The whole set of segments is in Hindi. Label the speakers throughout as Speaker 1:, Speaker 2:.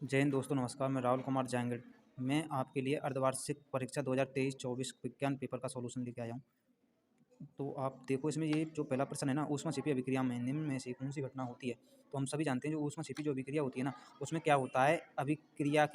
Speaker 1: जय हिंद दोस्तों, नमस्कार। मैं राहुल कुमार जांगड़। मैं आपके लिए अर्धवार्षिक परीक्षा 2023-24 विज्ञान पेपर का सॉल्यूशन लेके आया हूँ। तो आप देखो, इसमें ये जो पहला प्रश्न है ना, ऊष्मक्षेपी अभिक्रिया में निम्न में से कौन सी घटना होती है। तो हम सभी जानते हैं जो ऊष्मक्षेपी जो अभिक्रिया होती है ना, उसमें क्या होता है, अभिक्रिया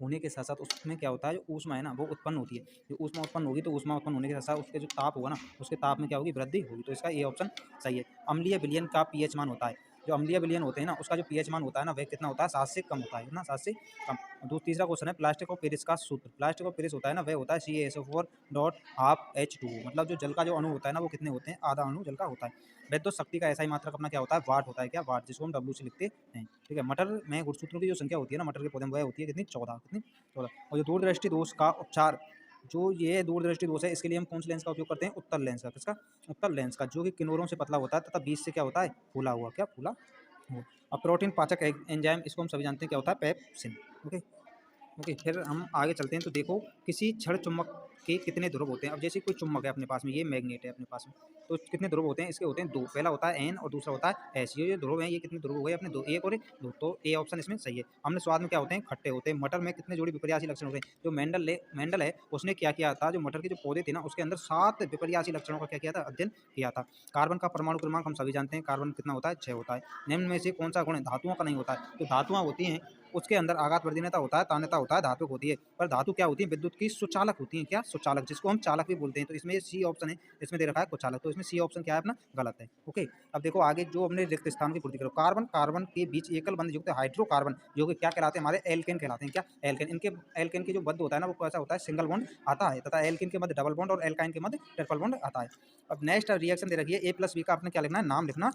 Speaker 1: होने के साथ साथ उसमें क्या होता है, जो ऊष्मा है ना वो उत्पन्न होती है। जो ऊष्मा उत्पन्न होगी तो ऊष्मा उत्पन्न होने के साथ साथ उसके जो ताप होगा ना, उसके ताप में क्या होगी, वृद्धि होगी। तो इसका ये ऑप्शन सही है। अम्लीय विलयन का पीएच मान होता है, जो अम्लीय विलयन होते हैं ना उसका जो पीएच मान होता है ना वह कितना होता है, 7 से कम होता है। कितना, 7 से कम। तीसरा क्वेश्चन है, प्लास्टिक और पेरिस का सूत्र। प्लास्टिक और पेरिस होता है ना, वह होता है CaSO4.12H2O। मतलब जो जल का जो अणु होता है ना वो कितने होते हैं, आधा अणु जल का होता है। विद्युत शक्ति का SI मात्रक अपना क्या होता है, वाट होता है। क्या, वाट, जिसको हम W से लिखते हैं। ठीक है। मटर में गुणसूत्रों की जो संख्या होती है ना, मटर के पौधे में, वह होती है कितनी, 14। कितनी, 14। और जो दूरदृष्टि दोष का उपचार, जो ये दूरदृष्टि दोष है, इसके लिए हम कौन से लेंस का उपयोग करते हैं, उत्तल लेंस का। किसका, उत्तल लेंस का, जो कि किनारों से पतला होता है तथा बीच से क्या होता है, फूला हुआ। क्या, फूला हुआ। अब प्रोटीन पाचक एंजाइम, इसको हम सभी जानते हैं क्या होता है, पेप्सिन। ओके। ओके, फिर हम आगे चलते हैं। तो देखो, किसी क्षण चुंबक के कितने ध्रुव होते हैं। अब जैसे कोई चुंबक है अपने पास में, ये मैग्नेट है अपने पास में, तो कितने ध्रुव होते हैं, इसके होते हैं 2। पहला होता है N और दूसरा होता है S। ये जो ध्रुव है, ये कितने ध्रुव हो गए अपने, 2, 1 और 2। तो ए ऑप्शन इसमें सही है। हमने स्वाद में क्या होते हैं, खट्टे होते हैं। मटर में कितने जोड़ी विपर्यासी लक्षण होते हैं। जो मेंडल है, उसने क्या किया था, जो मटर के जो पौधे थे ना, उसके अंदर 7 विपर्यासी लक्षणों का क्या किया था, अध्ययन किया था। कार्बन का परमाणु क्रमांक हम सभी जानते हैं, कार्बन कितना होता है, 6 होता है। निम्न में से कौन सा गुण धातुओं का नहीं होता है। जो धातुआं होती हैं उसके अंदर आघात वर्धीनता होता है, तान्यता होता है, धातुक होती है। पर धातु क्या होती है, विद्युत की सुचालक होती है। क्या, सुचालक, जिसको हम चालक भी बोलते हैं। तो इसमें सी ऑप्शन है, इसमें दे रखा है कुचालक, तो इसमें सी ऑप्शन क्या है अपना, गलत है। ओके। अब देखो आगे, जो हमने रिक्त स्थान की पूर्ति करो। कार्बन कार्बन के बीच एकल बंध युक्त हाइड्रोकार्बन, जो कि क्या कहलाते हैं, हमारे एल्केन कहलाते हैं। क्या, एल्केन। इनके एल्केन के जो बंध होता है ना, वो कैसा होता है, सिंगल बॉन्ड आता है, तथा एल्केन के मध्य डबल बॉन्ड और एल्काइन के मध्य ट्रिपल बॉन्ड आता है। अब नेक्स्ट रिएक्शन दे रखी है, A+B का आपने क्या लिखना है, नाम लिखना।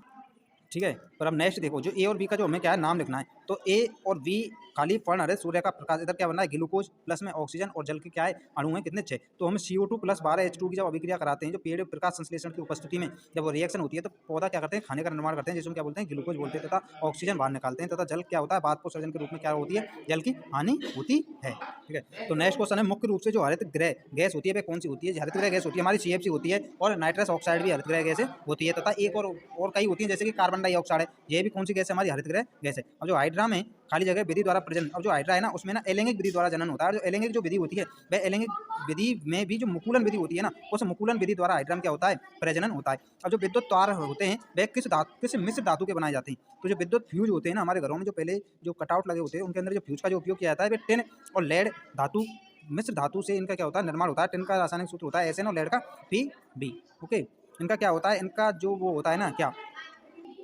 Speaker 1: ठीक है। पर अब नेक्स्ट देखो, जो ए और बी का जो हमें क्या है, नाम लिखना है। तो ए और बी खाली पढ़ रहे, सूर्य का प्रकाश, इधर क्या बनना है, ग्लूकोज प्लस में ऑक्सीजन और जल के क्या है, अणु है कितने, 6। तो हम CO2 प्लस 12H2 की जब अभिक्रिया कराते हैं, जो पेड़ प्रकाश संश्लेषण की उपस्थिति में जब वो रिएक्शन होती है, तो पौधा क्या करते हैं, खाने का निर्माण करते हैं, जिसको क्या बोलते हैं, ग्लूकोज बोलते हैं, तथा ऑक्सीजन बाहर निकालते हैं, तथा जल क्या होता है, बाष्पोत्सर्जन के रूप में क्या होती है, जल की हानि होती है। ठीक है। तो नेक्स्ट क्वेश्चन है, मुख्य रूप से जो हरित गृह गैस होती है वह कौन सी होती है। हरित गृह गैस होती है हमारी CFC होती है, और नाइट्रस ऑक्साइड भी हरित गृह गैस होती है, तथा एक और कई होती है, जैसे कि कार्बन डाइऑक्साइड है, ये भी कौन सी गैस है, हमारी हरित गृह गैस है। अब जो हाइड्रा में खाली जगह विधि द्वारा प्रजनन, अब जो हाइड्रा है ना, उसमें ना एलैंगिक विधि द्वारा जनन होता है। जो एलैंगिक जो विधि होती है, वह एलैंगिक विधि में भी जो मुकुलन विधि होती है ना, उस मुकुलन विधि द्वारा हाइड्रा में क्या होता है, प्रजनन होता है। अब जो विद्युत तार होते हैं वह किस मिश्र धातु के बनाए जाते हैं। तो जो विद्युत फ्यूज होते हैं ना हमारे घरों में, जो पहले जो कटआउट लगे होते हैं, उनके अंदर जो फ्यूज का जो उपयोग किया जाता है, वह टिन और लेड धातु, मिश्र धातु से इनका क्या होता है, निर्माण होता है। टिन का रासायनिक सूत्र होता है SN और लेड का Pb। ओके। इनका क्या होता है, इनका जो वो होता है ना, क्या,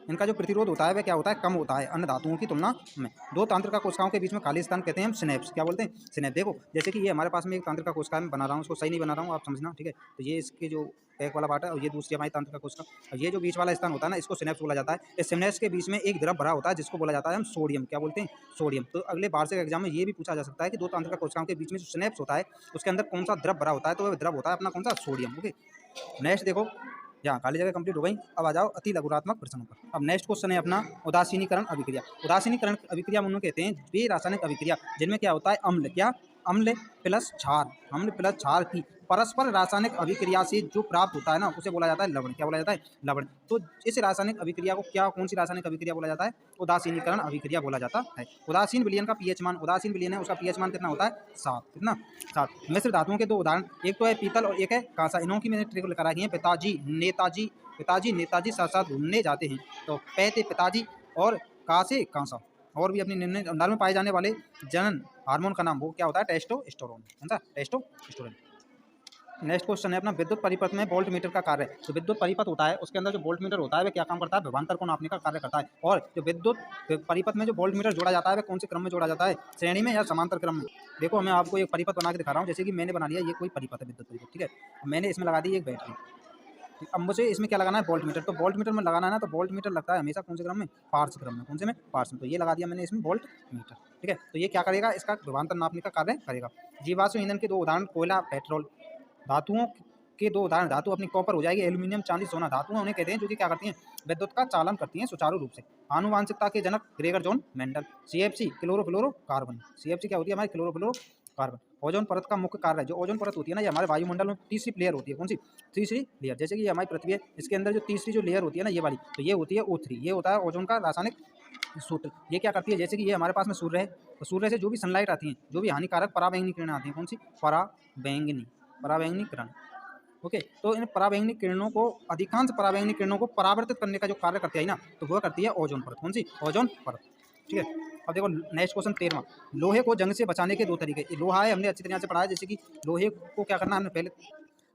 Speaker 1: इनका जो प्रतिरोध होता है वह क्या होता है, कम होता है अन्य धातुओं की तुलना में। दो तंत्रिका कोशिकाओं के बीच में खाली स्थान कहते हैं हम सिनेप्स। क्या बोलते हैं, सिनेप्स। देखो, जैसे कि ये हमारे पास में एक तंत्रिका कोशिका में बना रहा हूँ, उसको सही नहीं बना रहा हूँ, आप समझना। ठीक है। तो ये इसके जो एक वाला पार्ट है, और ये दूसरी हमारी तंत्रिका कोशिका, और ये जो बीच वाला स्थान होता है ना, इसको सिनेप्स बोला जाता है। इस सिनेप्स के बीच में एक द्रव भरा होता है, जिसको बोला जाता है हम सोडियम। क्या बोलते हैं, सोडियम। तो अगले वार्षिक एग्जाम में ये भी पूछा जा सकता है कि दो तंत्रिका कोशिकाओं के बीच में जो सिनेप्स होता है, उसके अंदर कौन सा द्रव भरा होता है। तो वह द्रव होता है अपना कौन सा, सोडियम। ओके। नेक्स्ट देखो, यहाँ खाली जगह कंप्लीट हो गई। अब आ जाओ अति लघुरात्मक प्रश्नों पर। अब नेक्स्ट क्वेश्चन है अपना, उदासीनीकरण अभिक्रिया। उदासीनीकरण अभिक्रिया में कहते हैं वे रासायनिक अभिक्रिया जिनमें क्या होता है, अम्ल, क्या, अम्ल प्लस क्षार, अम्ल प्लस क्षार की परस्पर रासायनिक अभिक्रिया से जो प्राप्त होता है ना, उसे बोला जाता है लवण। क्या बोला जाता है, लवण। तो इस रासायनिक अभिक्रिया को क्या, कौन सी रासायनिक अभिक्रिया बोला जाता है, उदासीनीकरण अभिक्रिया बोला जाता है। उदासीन विलयन का पीएच मान, उदासीन विलयन है उसका पीएच मान कितना होता है, 7। कितना, 7। मिश्र धातुओं के दो उदाहरण, एक तो है पीतल और एक है कांसा। इन्हों की मैंने ट्रिक लगा रखी है। पिताजी नेताजी साथ साथ घूमने जाते हैं। तो पैते पिताजी और कासे कांसा। और भी अपनी निम्न अंडाल में पाए जाने वाले जनन हार्मोन का नाम वो क्या होता है, टेस्टोस्टेरोन। कौन सा, टेस्टोस्टेरोन। नेक्स्ट क्वेश्चन है अपना, विद्युत परिपथ में वोल्ट मीटर का कार्य। जो विद्युत परिपथ होता है उसके अंदर जो वोल्ट मीटर होता है वह क्या काम करता है, विभवांतर को नापने का कार्य करता है। और जो विद्युत परिपथ में जो वोल्ट मीटर जोड़ा जाता है वह कौन से क्रम में जोड़ा जाता है, श्रेणी में या समांतर क्रम में। देखो, मैं आपको एक परिपथ बना के दिखा रहा हूँ। जैसे कि मैंने बना लिया, ये कोई परिपथ है, विद्युत परिपथ। ठीक है। मैंने इसमें लगा दी एक बैटरी। अब मुझे इसमें क्या लगाना है, वोल्ट मीटर। तो वोल्ट मीटर में लगाना है ना, तो वोल्ट मीटर लगता है हमेशा कौन से क्रम में, पार्श्व क्रम में। कौन से में, पार्श्व में। तो ये लगा दिया मैंने इसमें वोल्ट मीटर। ठीक है। तो ये क्या करेगा, इसका विभवांतर नापने का कार्य करेगा। जीवाश्म ईंधन के दो उदाहरण, कोयला, पेट्रोल। धातुओं के दो उदाहरण, धातु अपनी कॉपर हो जाएगी, एल्यूमिनियम, चांदी, सोना। धातुएं उन्हें कहते हैं जो कि क्या करती हैं, विद्युत का चालन करती हैं सुचारू रूप से। आनुवांशिकता के जनक Gregor John Mendel. CFC chlorofluorocarbon. CFC क्या होती है, हमारी क्लोरोफ्लोरोकार्बन। ओजोन परत का मुख्य कार्य है, जो ओजोन परत होती है ना, ये हमारे वायुमंडल में तीसरी लेयर होती है। कौन सी, तीसरी लेयर। जैसे कि ये हमारी पृथ्वी है, इसके अंदर जो तीसरी जो लेयर होती है ना, ये वाली, तो ये होती है O3। ये होता है ओजोन का रासायनिक सूत्र ये क्या करती है, जैसे कि ये हमारे पास में सूर्य है, तो सूर्य से जो भी सनलाइट आती है, जो भी हानिकारक पराबैंगनी किरणें आती हैं, कौन सी, पराबैंगनी किरण, ओके। तो इन पराबैंगनी किरणों को, अधिकांश पराबैंगनी किरणों को परावर्तित करने का जो कार्य करती है ना, तो वह करती है ओजोन परत, कौन सी, ओजोन परत, ठीक है। अब देखो नेक्स्ट क्वेश्चन 13वां, लोहे को जंग से बचाने के 2 तरीके। लोहा है, हमने अच्छी तरह से पढ़ा है, जैसे कि लोहे को क्या करना है हमने पहले,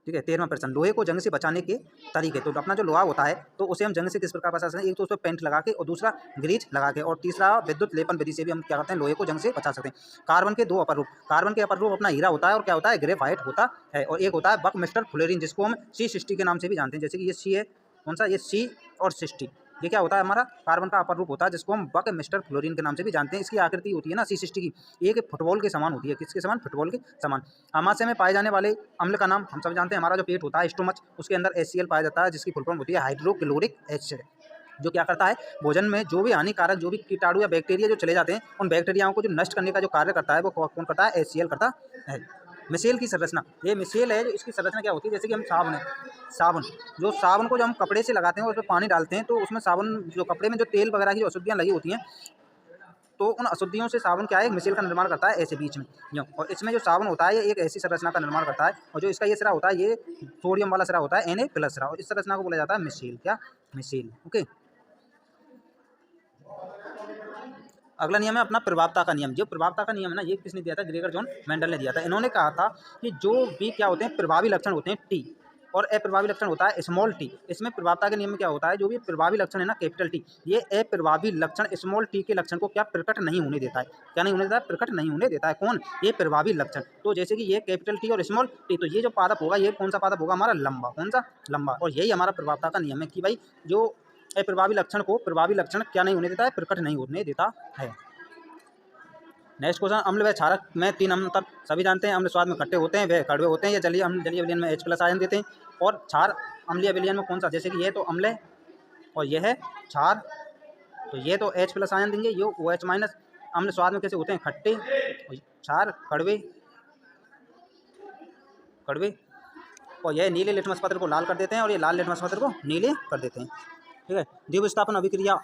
Speaker 1: ठीक है। 13वां प्रश्न, लोहे को जंग से बचाने के तरीके। तो अपना जो लोहा होता है तो उसे हम जंग से किस प्रकार बचा सकते हैं, एक तो उस पर पेंट लगा के, और दूसरा ग्रीज लगा के, और तीसरा विद्युत लेपन विधि से भी हम क्या करते हैं, लोहे को जंग से बचा सकते हैं। कार्बन के 2 अपर रूप, कार्बन के अपर रूप अपना हीरा होता है और क्या होता है, ग्रेफाइट होता है, और एक होता है बकमिस्टर फ्लोरीन, जिसको हम C60 के नाम से भी जानते हैं। जैसे कि ये C है, कौन सा, ये C और 60, ये क्या होता है, हमारा कार्बन का अपर रूप होता है, जिसको हम बकमिस्टर फ्लोरीन के नाम से भी जानते हैं। इसकी आकृति होती है ना C60 की, एक फुटबॉल के समान होती है, किसके समान, फुटबॉल के समान। आमाशय में पाए जाने वाले अम्ल का नाम हम सब जानते हैं, हमारा जो पेट होता है स्टोमच, उसके अंदर HCl पाया जाता है, जिसकी फुल फॉर्म होती है हाइड्रोक्लोरिक एसिड, जो क्या करता है, भोजन में जो भी हानिकारक, जो भी कीटाणु या बैक्टीरिया जो चले जाते हैं, उन बैक्टीरियाओं को जो नष्ट करने का जो कार्य करता है, वो कौन करता है, HCl करता है। मिसेल की संरचना, ये मिसेल है, जो इसकी संरचना क्या होती है, जैसे कि हम साबुन है, साबुन, जो साबुन को जो हम कपड़े से लगाते हैं और उसमें पानी डालते हैं, तो उसमें साबुन, जो कपड़े में जो तेल वगैरह की जो अशुद्धियाँ लगी होती हैं, तो उन अशुद्धियों से साबुन क्या है, एक मिसेल का निर्माण करता है ऐसे बीच में यूँ। और इसमें जो साबुन होता है, ये एक ऐसी संरचना का निर्माण करता है, और जो इसका ये सिरा होता है, ये सोडियम वाला सिरा होता है, Na+ सिरा, और इस संरचना को बोला जाता है मिसेल, क्या, मिसेल, ओके। अगला नियम है अपना प्रभावता का नियम। जो प्रभावता का नियम है ना, ये किसने दिया था, ग्रेगर जॉन मेंडल ने दिया था। इन्होंने कहा था कि जो भी क्या होते हैं, प्रभावी लक्षण होते हैं टी, और अप्रभावी लक्षण होता है स्मॉल टी। इसमें प्रभावता के नियम में क्या होता है, जो भी प्रभावी लक्षण है ना, कैपिटल टी, ये अप्रभावी लक्षण स्मॉल टी के लक्षण को क्या, प्रकट नहीं होने देता है, क्या नहीं होने देता है, प्रकट नहीं होने देता है, कौन, ये प्रभावी लक्षण। तो जैसे कि ये कैपिटल टी और स्मॉल टी, तो ये जो पादप होगा, ये कौन सा पादप होगा, हमारा लंबा, कौन सा, लंबा। और यही हमारा प्रभावता का नियम है कि भाई जो अप्रभावी लक्षण को प्रभावी लक्षण क्या नहीं होने देता है, प्रकट नहीं होने देता है। नेक्स्ट क्वेश्चन, अम्ल व क्षारक में 3 अंतर सभी जानते हैं। अम्ल स्वाद में खट्टे होते हैं, वे कड़वे होते हैं, या जलीय विलयन में H+ आयन देते हैं, और क्षार अम्लीय विलयन में कौन सा, जैसे कि ये तो अम्ल है और यह है क्षार, तो ये तो H+ आयन देंगे, ये OH-। अम्ल स्वाद में कैसे होते हैं, खट्टे, और क्षार कड़वे, और यह नीले लिटमस पत्र को लाल कर देते हैं, और ये लाल लिटमस पत्र को नीले कर देते हैं, ठीक है। द्विविस्थापन अभिक्रिया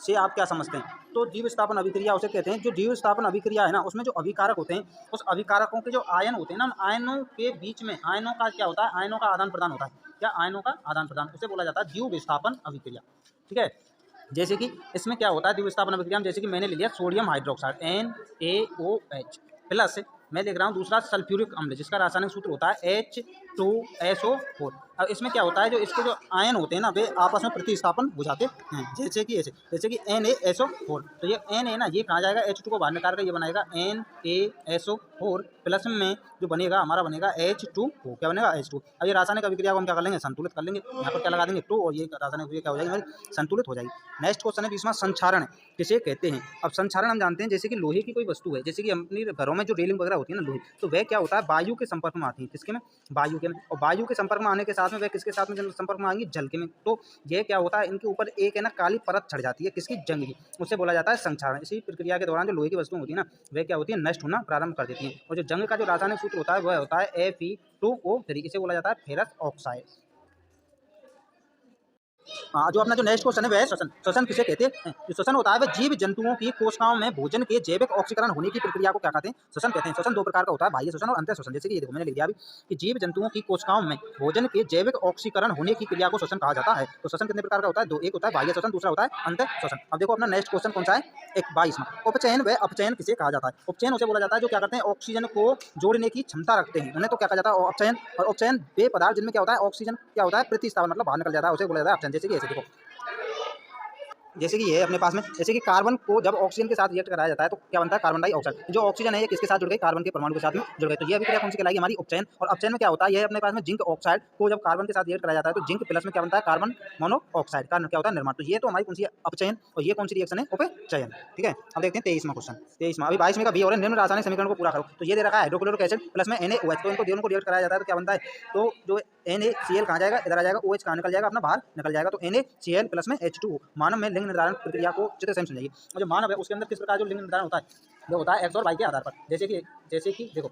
Speaker 1: से आप क्या समझते हैं, तो द्विविस्थापन अभिक्रिया उसे कहते हैं, जो द्विविस्थापन अभिक्रिया है ना, उसमें जो अभिकारक होते हैं, उस अभिकारकों के जो आयन होते हैं ना, आयनों के बीच में आयनों का क्या होता है, आयनों का आदान प्रदान होता है, क्या, आयनों का आदान प्रदान, उसे बोला जाता है द्विविस्थापन अभिक्रिया, ठीक है। जैसे कि इसमें क्या होता है द्विविस्थापन अभिक्रिया में, जैसे कि मैंने ले लिया सोडियम हाइड्रोक्साइड NaOH प्लस, मैं लिख रहा हूँ दूसरा सल्फ्यूरिक अम्ल, जिसका रासायनिक सूत्र होता है H2SO4। अब इसमें क्या होता है, जो इसके जो आयन होते हैं ना, वे आपस में प्रतिस्थापन हो जाते हैं, जैसे कि ऐसे, जैसे कि NaSO4, तो ये Na ना, ये कहाँ जाएगा, H2 को बाहर निकाल कर ये बनाएगा NaSO4 प्लस में जो बनेगा हमारा, बनेगा H2O, क्या बनेगा, H2। अब ये रासायनिक अभिक्रिया को हम क्या कर लेंगे, संतुलित कर लेंगे, यहाँ पर क्या लगा देंगे 2, और ये रासायनिक अभिक्रिया क्या हो जाएगी हमारी, संतुलित हो जाएगी। नेक्स्ट क्वेश्चन है 20वां, संक्षारण किसे कहते हैं। अब संक्षारण हम जानते हैं, जैसे कि लोहे की कोई वस्तु है, जैसे कि अपनी घरों में जो रेलिंग वगैरह होती है ना लोहे, तो वह क्या होता है, वायु के संपर्क में आती है, किसके में, वायु के में, और वायु के संपर्क में आने के साथ में वह किसके साथ में संपर्क में आएंगी, जल के में। तो ये क्या होता है, इनके ऊपर एक है ना काली परत चढ़ जाती है, किसकी, जंग की, उससे बोला जाता है संक्षारण। इसी प्रक्रिया के दौरान जो लोहे की वस्तुएं होती है ना, वह क्या होती है, नष्ट होना प्रारंभ कर देती हैं, और जो जंग का जो रासायनिक सूत्र होता है वह होता है Fe2O3, इसे बोला जाता है फेरस ऑक्साइड। हाँ, जो अपना जो नेक्स्ट क्वेश्चन है वह है श्वसन। श्वसन किसे कहते हैं, जो श्वसन होता है वह जीव जंतुओं की कोशिकाओं में भोजन के जैविक ऑक्सीकरण होने की प्रक्रिया को क्या कहते हैं, श्वसन कहते हैं। श्वसन 2 प्रकार का होता है, बाह्य श्वसन और अंतः श्वसन। जैसे कि ये देखो मैंने लिख दिया अभी कि जीव जंतुओं की कोशिकाओं में भोजन के जैविक ऑक्सीकरण होने की क्रिया को श्वसन कहा जाता है। तो श्वसन कितने प्रकार का होता है, 2, एक होता है बाह्य श्वसन, दूसरा होता है अंतः श्वसन। अब देखो अपना नेक्स्ट क्वेश्चन कौन सा है, 22वां, उपचयन व अपचयन किसे कहा जाता है। उपचयन उसे बोला जाता है जो क्या करते हैं, ऑक्सीजन को जोड़ने की क्षमता रखते हैं, उन्हें तो क्या कहा जाता है, अपचयन। और उपचयन वे पदार्थ जिनमें क्या होता है, ऑक्सीजन क्या होता है, प्रतिस्थापन मतलब बाहर निकल जाता है, उसे बोला जाता है अपचयन। जैसे कि ऐसे देखो, जैसे कि ये है अपने पास में, जैसे कि कार्बन को जब ऑक्सीजन के साथ रिएक्ट कराया जाता है तो क्या बनता है, कार्बन डाइऑक्साइड। जो ऑक्सीजन है ये किसके साथ जुड़ गई, कार्बन के परमाणु के साथ में जुड़ गए, तो ये अभिक्रिया कौन सी कहलाएगी, हमारी उपचयन। और अपचयन में क्या होता है, ये अपने पास में जिंक ऑक्साइड को जब कार्बन के साथ रिएक्ट कराया जाता है तो जिंक प्लस में क्या बनता है, कार्बन मोनोऑक्साइड का क्या होता है, निर्माण। तो ये तो हमारी कौन सी है, अपचयन, और ये कौन सी रिएक्शन है, उपचयन, ठीक है। अब देखते हैं 23वां क्वेश्चन, 23वां, अभी 22वें का बी और निम्न रासायनिक समीकरण को पूरा करो। तो ये दे रखा है हाइड्रोक्लोरिक एसिड प्लस में NaOH, तो इनको दोनों को रिएक्ट कराया जाता है तो क्या बनता है, तो जो NaCl कहाँ जाएगा, इधर आ जाएगा, OH कहाँ निकल जाएगा, अपना बाहर निकल जाएगा, तो NaCl प्लस में H2O। मानव में लिंग निर्धारण प्रक्रिया को चित्र से समझिए। और जो मानव है उसके अंदर किस प्रकार जो लिंग निर्धारण होता है, वो होता है X और Y के आधार पर। जैसे कि देखो,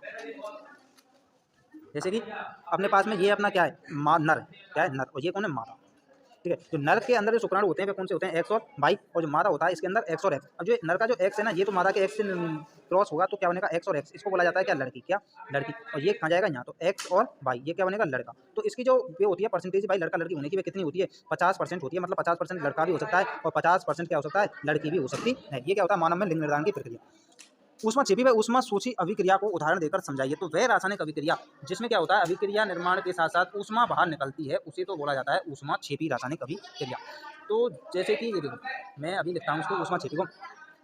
Speaker 1: जैसे कि अपने पास में ये अपना क्या है, नर, क्या है, नर, और ये कौन है, मादा, ठीक है। जो नर के अंदर जो शुक्राणु होते हैं वे कौन से होते हैं, एक्स और वाई, और जो मादा होता है इसके अंदर एक्स और एक्स। अब जो नर का जो एक्स है ना, ये तो मादा के एक्स से क्रॉस होगा तो क्या बनेगा, एक्स और एक्स। इसको बोला जाता है क्या, लड़की, क्या लड़की। और ये कहाँ जाएगा, यहाँ, तो एक्स और वाई, ये क्या बनेगा, लड़का। तो इसकी जो ये होती है परसेंटेज भाई लड़का लड़की होने की, वे कितनी होती है, 50% होती है। मतलब 50% लड़का भी हो सकता है और 50% क्या हो सकता है, लड़की भी हो सकती है। ये क्या होता है, मानव में लिंग निर्धारण की प्रक्रिया। ऊष्मा छिपी व ऊष्मा सूची अभिक्रिया को उदाहरण देकर समझाइए। तो वह रासायनिक अभिक्रिया जिसमें क्या होता है, अभिक्रिया निर्माण के साथ साथ ऊष्मा बाहर निकलती है, उसे तो बोला जाता है ऊष्मा छिपी रासायनिक अभिक्रिया। तो जैसे कि ये देखो, मैं अभी लिखता हूँ इसको, ऊष्मा छिपी को,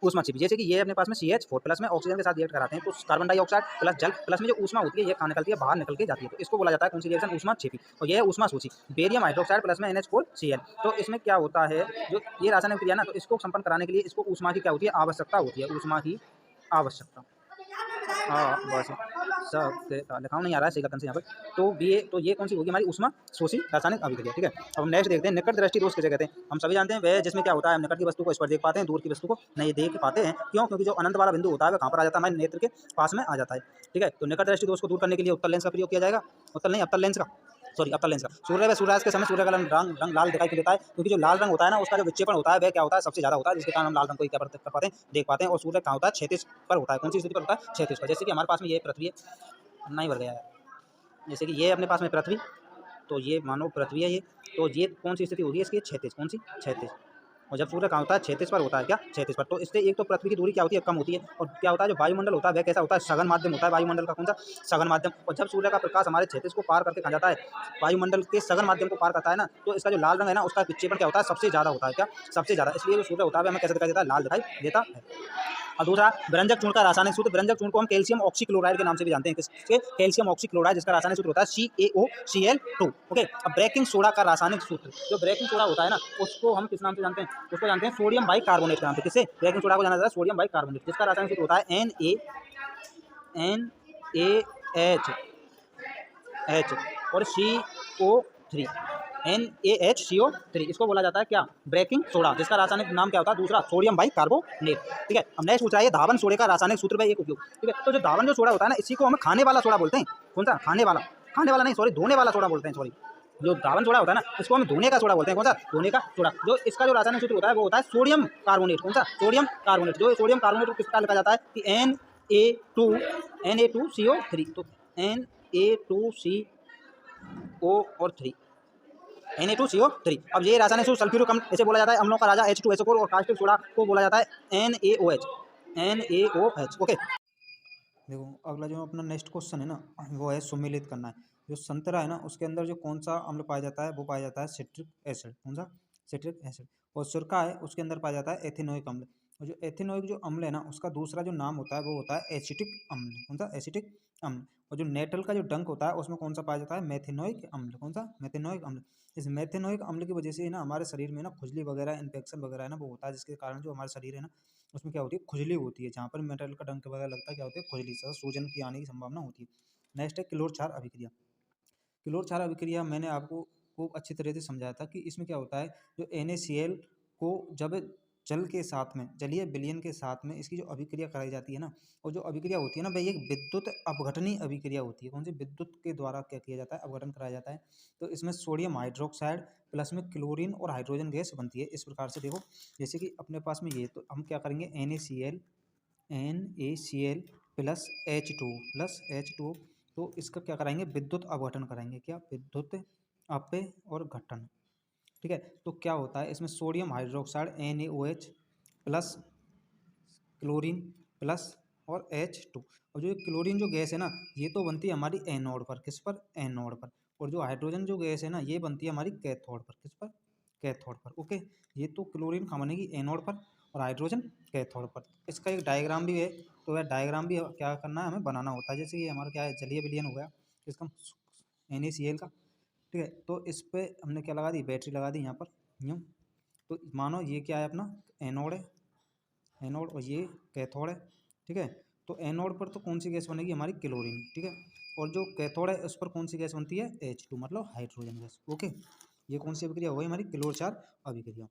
Speaker 1: ऊष्मा छिपी, जैसे कि ये अपने पास में CH4 प्लस में ऑक्सीजन के साथ रिएक्ट कराते हैं तो कार्बन डाइऑक्साइड प्लस जल प्लस में जो ऊष्मा होती है ये कहाँ निकलती है, बाहर निकल के जाती है। तो इसको बोला जाता है कौन सी रिएक्शन, ऊष्मा छिपी। और ये है ऊष्मा सूची। बेरियम हाइड्रोक्साइड प्लस में NH4Cl। तो इसमें क्या होता है, जो ये रासायनिक क्रिया ना, तो इसको संपन्न कराने के लिए इसको ऊष्मा की क्या होती है, आवश्यकता होती है, ऊष्मा की आवश्यकता। हाँ बस सब लिखाऊँ नहीं आ रहा है सही लगन से यहाँ पर। तो ये कौन सी होगी हमारी, ऊष्मा शोषी रासायनिक अभिक्रिया। ठीक है। अब हम नेक्स्ट देखते हैं, निकट दृष्टि दोष किसे कहते हैं। हम सभी जानते हैं वह जिसमें क्या होता है, हम निकट की वस्तु को स्पर्श देख पाते हैं, दूर की वस्तु को नहीं देख पाते हैं। क्यों, क्योंकि जो अनंत वाला बिंदु होता है वह कहाँ पर आ जाता है, हमारे नेत्र के पास में आ जाता है। ठीक है। तो निकट दृष्टि दोष को दूर करने के लिए उत्तल लेंस का प्रयोग किया जाएगा, उत्तल नहीं अवतल लेंस का, सॉरी अवतल लेंस का। सूर्य व सूर्यास्त के समय सूर्य का रंग लाल दिखाई देता है, क्योंकि जो लाल रंग होता है ना, उसका जो विक्षेपण होता है वह क्या होता है, सबसे ज़्यादा होता है, जिसके कारण हम लाल रंग को क्या कर पाते हैं, देख पाते हैं। और सूर्य कहाँ होता है, क्षैतिज पर होता है। कौन सी स्थिति पर होता है, क्षैतिज पर। जैसे कि हमारे पास में ये पृथ्वी है, नहीं भर गया है, जैसे कि ये अपने पास में पृथ्वी, तो ये मानो पृथ्वी है ये, तो ये कौन सी स्थिति होगी इसकी, क्षैतिज। कौन सी, क्षैतिज। और जब सूर्य कहाँ होता है, क्षैतिज पर होता है, क्या क्षैतिज पर। तो इससे एक तो पृथ्वी की दूरी क्या होती है, कम होती है। और क्या होता है, जो वायुमंडल होता है वह कैसा होता है, सघन माध्यम होता है वायुमंडल का। कौन सा, सघन माध्यम। और जब सूर्य का प्रकाश हमारे क्षैतिज को पार करके कहाँ जाता है, वायुमंडल के सघन माध्यम को पार करता है ना, तो इसका जो लाल रंग है ना, उसका विक्षेपण क्या होता है, सबसे ज़्यादा होता है, क्या सबसे ज़्यादा। इसलिए जो सूर्य होता है हमें कैसे दिखाई देता है, लाल दिखाई देता है। और दूसरा, व्यंजक चूर्ण का रासायनिक सूत्र। व्यंजक चूर्ण को हम कैल्शियम ऑक्सीक्लोराइड के नाम से भी जानते हैं। किसके, कैल्शियम ऑक्सीक्लोराइड, जिसका रासायनिक सूत्र होता है CaOCl2। ओके। अब ब्रेकिंग सोडा का रासायनिक सूत्र, जो ब्रेकिंग सोडा होता है ना, उसको हम किस नाम से जानते हैं, उसको जानते हैं सोडियम बाइकार्बोनेट के नाम से। किससे, ब्रेकिंग सोडा को जाना जाता है सोडियम बाइकार्बोनेट, जिसका रासायनिक सूत्र होता है NaH और CO3, NaHCO3। इसको बोला जाता है क्या, ब्रेकिंग सोडा, जिसका रासायनिक नाम क्या होता है, दूसरा सोडियम बाइकार्बोनेट। ठीक है। अब नेक्स्ट पूछ रहा है धावन सोडे का रासायनिक सूत्र में एक उपयोग। ठीक है। तो जो धावन जो सोडा होता है ना, इसी को हम खाने वाला सोडा बोलते हैं। कौन सा, खाने वाला, खाने वाला नहीं सॉरी, धोने वाला सोडा बोलते हैं, सॉरी। जो धावन सोडा होता है ना, इसको हम धोने का सोडा बोलते हैं। कौन सा, धोने का सोडा। जो इसका जो रासायनिक सूत्र होता है वो होता है सोडियम कार्बोनेट। कौन सा, सोडियम कार्बोनेट। जो सोडियम कार्बोनेट को किसका लिखा जाता है कि Na2CO3। तो Na2CO और 3, Na2CO3। अब ये रासायनिक सूत्र सल्फ्यूरिक अम्ल, इसे बोला जाता है अम्लों का राजा H2SO4। और कास्टिक सोडा को बोला जाता है NaOH। ओके। देखो अगला जो अपना नेक्स्ट क्वेश्चन है ना, वो है सुमेलित करना है। जो संतरा है ना, उसके अंदर जो कौन सा अम्ल पाया जाता है, वो पाया जाता है सिट्रिक एसिड। कौन सा, सिट्रिक एसिड। और सिरका है, उसके अंदर पाया जाता है एथेनोइक अम्ल। और जो एथेनोइक जो अम्ल है ना, उसका दूसरा जो नाम होता है वो होता है एसिटिक अम्ल। कौन सा, एसिटिक अम्ल। और जो नेटल का जो डंक होता है उसमें कौन सा पाया जाता है, मेथेनोइक अम्ल। कौन सा, मेथेनोइक अम्ल। इस मेथेनोइक अम्ल की वजह से ना हमारे शरीर में ना खुजली वगैरह, इन्फेक्शन वगैरह है ना, वो होता है, जिसके कारण जो हमारे शरीर है ना, उसमें क्या होती है, खुजली होती है। जहाँ पर मेटल का डंक वगैरह लगता है, क्या होती है, खुजली से सूजन की आने की संभावना होती है। नेक्स्ट है क्लोर क्षार अभिक्रिया। क्लोर क्षार अभिक्रिया मैंने आपको खूब अच्छी तरह से समझाया था कि इसमें क्या होता है, जो NaCl को जब जल के साथ में, जलीय विलयन के साथ में इसकी जो अभिक्रिया कराई जाती है ना, और जो अभिक्रिया होती है ना भाई, एक विद्युत अपघटनी अभिक्रिया होती है। कौन सी, विद्युत के द्वारा क्या किया जाता है, अपघटन कराया जाता है। तो इसमें सोडियम हाइड्रोक्साइड प्लस में क्लोरीन और हाइड्रोजन गैस बनती है। इस प्रकार से देखो, जैसे कि अपने पास में ये, तो हम क्या करेंगे, NaCl प्लस H2 तो इसका क्या कराएंगे, विद्युत अपघटन कराएंगे। क्या, विद्युत अपे और घटन। ठीक है। तो क्या होता है इसमें, sodium hydroxide NaOH plus chlorine plus और H2। और जो क्लोरीन जो गैस है ना, ये तो बनती है हमारी एनोड पर। किस पर, एनोड पर। और जो हाइड्रोजन जो गैस है ना, ये बनती है हमारी कैथोड पर। किस पर, कैथोड पर। ओके। ये तो क्लोरीन कहाँ बनेगी, एनोड पर, और हाइड्रोजन कैथोड पर। इसका एक डायग्राम भी है, तो वह डायग्राम भी क्या करना है, हमें बनाना होता है। जैसे कि हमारा क्या है, जलीय विलयन हो गया इसका, NaCl का। ठीक है। तो इस पर हमने क्या लगा दी, बैटरी लगा दी यहाँ पर, यूँ। तो मानो ये क्या है, अपना एनोड है, एनोड, और ये कैथोड है। ठीक है। तो एनोड पर तो कौन सी गैस बनेगी, हमारी क्लोरीन। ठीक है। और जो कैथोड है उस पर कौन सी गैस बनती है, H2, मतलब हाइड्रोजन गैस। ओके। ये कौन सी अभिक्रिया हो गई, हमारी क्लोर क्षार अभिक्रिया।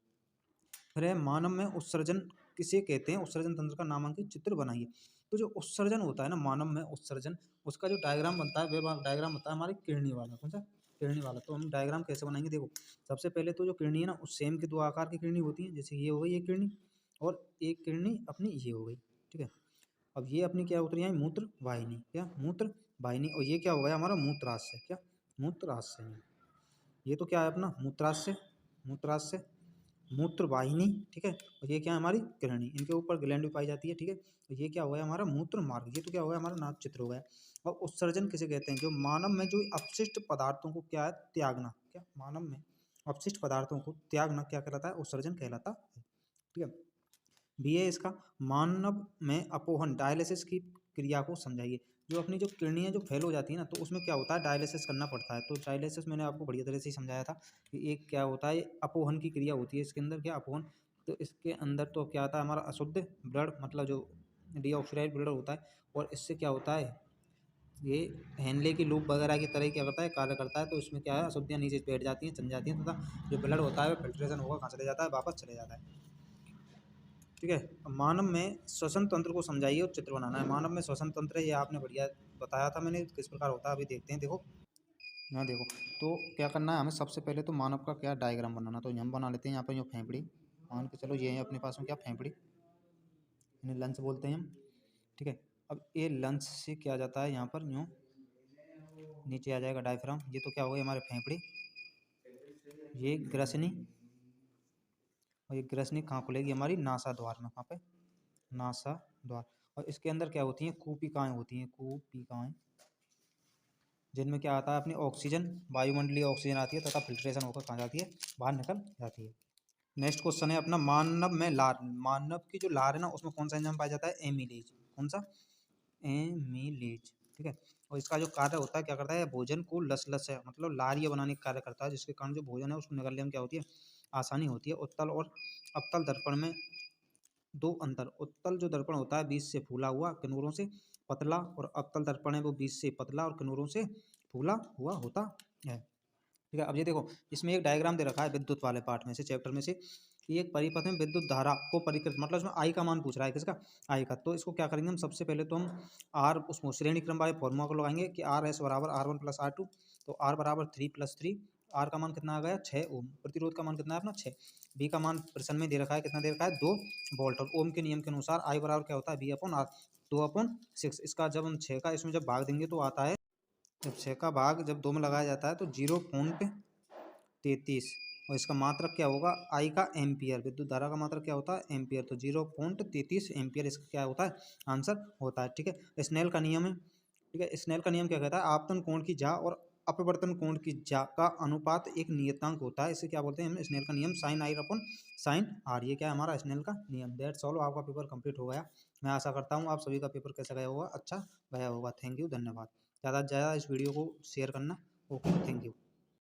Speaker 1: फिर है मानव में उत्सर्जन किसे कहते हैं, उत्सर्जन तंत्र का नामांकित चित्र बनाइए। तो जो उत्सर्जन होता है ना मानव में, उत्सर्जन, उसका जो डायग्राम बनता है, वह डायग्राम होता है हमारी किडनी वाला। कौन सा, किरणी वाला। तो हम डायग्राम कैसे बनाएंगे, देखो सबसे पहले तो जो किरणी है ना उस सेम के दो आकार की किरणी होती है, जैसे ये हो गई ये किरणी और एक किरणी अपनी ये हो गई, ठीक है। अब ये अपनी क्या उतरी है, मूत्र वाहिनी, क्या मूत्र वाहिनी, और ये क्या हो गया हमारा मूत्राशय, क्या मूत्राशय। ये तो क्या है अपना मूत्राशय, मूत्राशय मूत्र वाहिनी, ठीक है। और ये क्या है हमारी किरणी, इनके ऊपर ग्लैंड भी पाई जाती है, ठीक है। तो ये क्या हो गया हमारा मूत्र मार्ग, ये तो क्या हो गया हमारा नाभ चित्र हो गया। और उत्सर्जन किसे कहते हैं, जो मानव में जो अपशिष्ट पदार्थों को क्या है त्यागना, क्या मानव में अपशिष्ट पदार्थों को त्यागना क्या कहलाता है, उत्सर्जन कहलाता है, ठीक है। बी है इसका, मानव में अपोहन डायलिसिस की क्रिया को समझाइए। जो अपनी जो किडनियाँ जो फेल हो जाती है ना, तो उसमें क्या होता है डायलिसिस करना पड़ता है। तो डायलिसिस मैंने आपको बढ़िया तरह से ही समझाया था कि एक क्या होता है अपोहन की क्रिया होती है इसके अंदर, क्या अपोहन। तो इसके अंदर तो क्या आता है हमारा अशुद्ध ब्लड, मतलब जो डीऑक्सीडाइज्ड ब्लड होता है, और इससे क्या होता है ये हेनले की लूप वगैरह की तरह क्या करता है कार्य करता है। तो इसमें क्या है अशुद्धियाँ नीचे बैठ जाती हैं, चल जाती हैं, तथा जो ब्लड होता है वो फिल्ट्रेशन होगा कहाँ चले जाता है, वापस चले जाता है, ठीक है। अब मानव में श्वसन तंत्र को समझाइए और चित्र बनाना है। मानव में श्वसन तंत्र है, ये आपने बढ़िया बताया था मैंने किस प्रकार होता है, अभी देखते हैं। देखो यहाँ देखो, तो क्या करना है हमें, सबसे पहले तो मानव का क्या डायग्राम बनाना। तो हम बना लेते हैं यहाँ पर जो फेफड़ी, मान के चलो ये है अपने पास में क्या फेफड़ी, इन्हें लंच बोलते हैं हम, ठीक है। अब ये लंच से क्या जाता है यहाँ पर यूँ नीचे आ जाएगा डायफ्राम, ये तो क्या हो गई हमारे फेफड़ी, ये ग्रसनी, और ये ग्रसनी कहाँ खुलेगी हमारी नासा द्वार में, कहाँ पे नासा द्वार। और इसके अंदर क्या होती हैं कूपिकाएँ होती हैं, कूपिकाएँ, जिनमें क्या आता है अपनी ऑक्सीजन, वायुमंडलीय ऑक्सीजन आती है तथा फिल्ट्रेशन होकर कहाँ जाती है, बाहर निकल जाती है। नेक्स्ट क्वेश्चन है अपना, मानव में लार, मानव की जो लार है ना उसमें कौन सा एंजाइम पाया जाता है, एमिलेज, कौन सा, एमिलेज, ठीक है। और इसका जो कार्य होता है क्या करता है, भोजन को लसलस है मतलब लारिया बनाने का कार्य करता है, जिसके कारण जो भोजन है उसको निगलने में क्या होती है आसानी होती है। उत्तल और अवतल दर्पण में दो अंतर, उत्तल जो दर्पण होता है बीच से फूला हुआ किनारों से पतला, और अवतल दर्पण है वो बीच से पतला और किनारों से फूला हुआ होता है, ठीक है। अब ये देखो इसमें एक डायग्राम दे रखा है विद्युत वाले पार्ट में से, चैप्टर में से, कि एक परिपथ में विद्युत धारा को परिकृत, मतलब इसमें आई का मान पूछ रहा है, किसका, आई का। तो इसको क्या करेंगे हम, सबसे पहले तो हम आर उसमें श्रेणी क्रम वाले फॉर्मूला को लगाएंगे कि आर एस बराबर R1 + R2। तो आर बराबर 3 + 3, आर का मान कितना आ गया 6 ओम, प्रतिरोध का मान कितना है अपना 6, बी का मान प्रश्न में दे रखा है, कितना दे रखा है 2 वोल्ट, और ओम के नियम के अनुसार आई बराबर क्या होता है V/R 2/6। इसका जब हम 6 का इसमें जब भाग देंगे तो आता है, जब 6 का भाग जब 2 में लगाया जाता है तो 0.33, और इसका मात्रक क्या होगा आई का एम्पियर, विद्युत धारा का मात्रक क्या होता है एम्पियर, तो 0.33 एम्पियर इसका क्या होता है आंसर होता है, ठीक है। स्नेल का नियम है, ठीक है। स्नेल का नियम क्या कहता है, आपतन कोण की जा और अपवर्तन कोण की जा का अनुपात एक नियतांक होता है, इसे क्या बोलते हैं हम स्नेल का नियम, sine i upon sine r, ये क्या है हमारा स्नेल का नियम। दैट्स ऑल, आपका पेपर कंप्लीट हो गया। मैं आशा करता हूँ आप सभी का पेपर कैसा गया होगा, अच्छा गया होगा। थैंक यू, धन्यवाद। ज़्यादा से ज़्यादा इस वीडियो को शेयर करना। Okay, thank you.